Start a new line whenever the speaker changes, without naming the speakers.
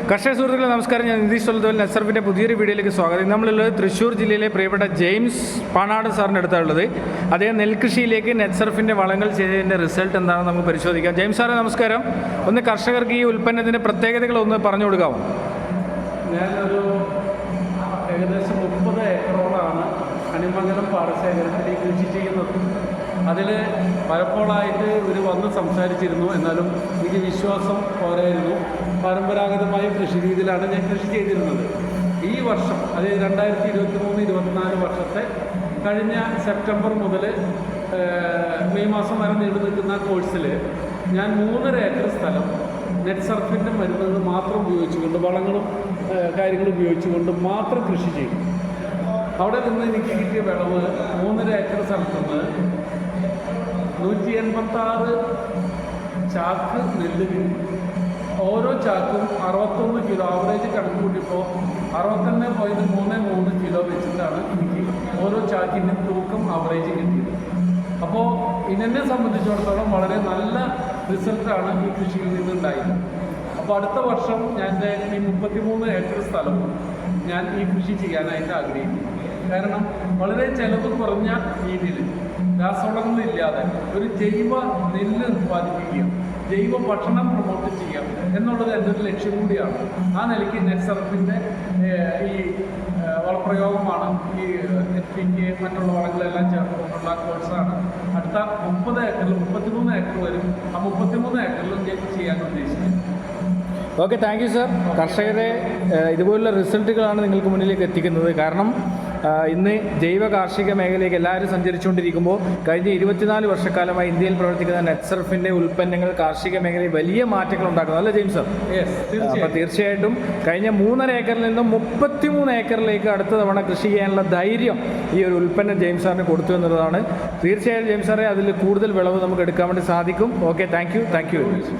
കർഷക സുഹൃത്തുക്കളെ നമസ്കാരം. ഞാൻ നിതീഷ് തൊലത്തോൽ നെറ്റ്സർഫിൻ്റെ പുതിയൊരു വീഡിയോയിലേക്ക് സ്വാഗതം. നമ്മളുള്ളത് തൃശ്ശൂർ ജില്ലയിലെ പ്രിയപ്പെട്ട ജെയിംസ് പാണാട് സാറിൻ്റെ അടുത്താണുള്ളത്. അദ്ദേഹം നെൽകൃഷിയിലേക്ക് നെറ്റ്സർഫിൻ്റെ വളങ്ങൾ ചെയ്തതിൻ്റെ റിസൾട്ട് എന്താണെന്ന് നമുക്ക് പരിശോധിക്കാം. ജെയിംസ് സാറേ നമസ്കാരം. ഒന്ന് കർഷകർക്ക് ഈ ഉൽപ്പന്നത്തിൻ്റെ പ്രത്യേകതകളൊന്ന് പറഞ്ഞു കൊടുക്കാമോ?
ഞാനൊരു ഏകദേശം 30 ഏക്കറോളാണ് അണിമംഗലം പാടശേഖരത്തിൽ കൃഷി ചെയ്യുന്നത്. അതിൽ പലപ്പോഴായിട്ട് ഇവർ വന്ന് സംസാരിച്ചിരുന്നു, എന്നാലും എനിക്ക് വിശ്വാസം പോരായിരുന്നു. പരമ്പരാഗതമായ കൃഷി രീതിയിലാണ് ഞാൻ കൃഷി ചെയ്തിരുന്നത്. ഈ വർഷം, അതായത് 2023-24 വർഷത്തെ കഴിഞ്ഞ സെപ്റ്റംബർ മുതൽ മെയ് മാസം വരെ നീണ്ടു നിൽക്കുന്ന കോഴ്സിൽ ഞാൻ 3.5 ഏക്കർ സ്ഥലം നെറ്റ്സർഫിൻ്റെ മരുന്നുകൾ മാത്രം ഉപയോഗിച്ചുകൊണ്ട്, വളങ്ങളും കാര്യങ്ങളും ഉപയോഗിച്ചുകൊണ്ട് മാത്രം കൃഷി ചെയ്യും. അവിടെ നിന്ന് എനിക്ക് കിട്ടിയ വിളവ് 3.5 ഏക്കർ സ്ഥലത്തുനിന്ന് 186 ചാക്ക് നെല്ല് കിട്ടി. ഓരോ ചാക്കും 61 കിലോ, ആവറേജ് കണക്ക് കൂട്ടിയപ്പോൾ 61.33 കിലോ വെച്ചിട്ടാണ് എനിക്ക് ഓരോ ചാക്കിൻ്റെ തൂക്കം ആവറേജ് കിട്ടിയത്. അപ്പോൾ ഇതിനെ സംബന്ധിച്ചിടത്തോളം വളരെ നല്ല റിസൾട്ടാണ് ഈ കൃഷിയിൽ നിന്നുണ്ടായത്. അപ്പോൾ അടുത്ത വർഷം ഞാൻ ഈ 33 ഏക്കർ സ്ഥലവും ഞാൻ ഈ കൃഷി ചെയ്യാനായിട്ട് ആഗ്രഹിക്കുന്നു. കാരണം വളരെ ചെലവ് കുറഞ്ഞ രീതിയിൽ, രാസവളങ്ങളില്ലാതെ ഒരു ജൈവ നെല്ല് ഉത്പാദിപ്പിക്കുക, ജൈവ ഭക്ഷണം പ്രൊമോട്ട് ചെയ്യുക എന്നുള്ളത് എൻ്റെ ഒരു ലക്ഷ്യം കൂടിയാണ്. ആ നിലയ്ക്ക് നെറ്റ്സർഫിൻ്റെ ഈ വളപ്രയോഗമാണ്, ഈ എഫ്പിക്ക് മറ്റുള്ള വളങ്ങളെല്ലാം ചേർത്തുകൊണ്ടുള്ള കോഴ്സാണ്. അടുത്ത 30 ഏക്കറിൽ 33 ഏക്കർ വരും. ആ 33 ഏക്കറിലും ഞാൻ ചെയ്യാൻ ഉദ്ദേശിക്കുന്നത്.
Okay, thank you sir. കർഷകരെ ഇതുപോലുള്ള റിസൾട്ടുകളാണ് നിങ്ങൾക്ക് മുന്നിലേക്ക് എത്തിക്കുന്നത്. കാരണം ഇന്ന് ജൈവ കാർഷിക മേഖലയിലേക്ക് എല്ലാവരും സഞ്ചരിച്ചുകൊണ്ടിരിക്കുമ്പോൾ കഴിഞ്ഞ 24 വർഷക്കാലമായി ഇന്ത്യയിൽ പ്രവർത്തിക്കുന്ന നെറ്റ്സർഫിൻ്റെ ഉൽപ്പന്നങ്ങൾ കാർഷിക മേഖലയിൽ വലിയ മാറ്റങ്ങൾ ഉണ്ടാക്കുന്നു, അല്ലേ ജെയിംസ് സാർ? അപ്പോൾ തീർച്ചയായിട്ടും കഴിഞ്ഞ 3.5 ഏക്കറിൽ നിന്നും 33 ഏക്കറിലേക്ക് അടുത്ത തവണ കൃഷി ചെയ്യാനുള്ള ധൈര്യം ഈ ഒരു ഉൽപ്പന്നം ജെയിംസ് സാറിന് കൊടുത്തു എന്നുള്ളതാണ്. തീർച്ചയായും ജെയിംസ് സാറെ അതിൽ കൂടുതൽ വിളവ് നമുക്ക് എടുക്കാൻ വേണ്ടി സാധിക്കും. Okay, thank you very much.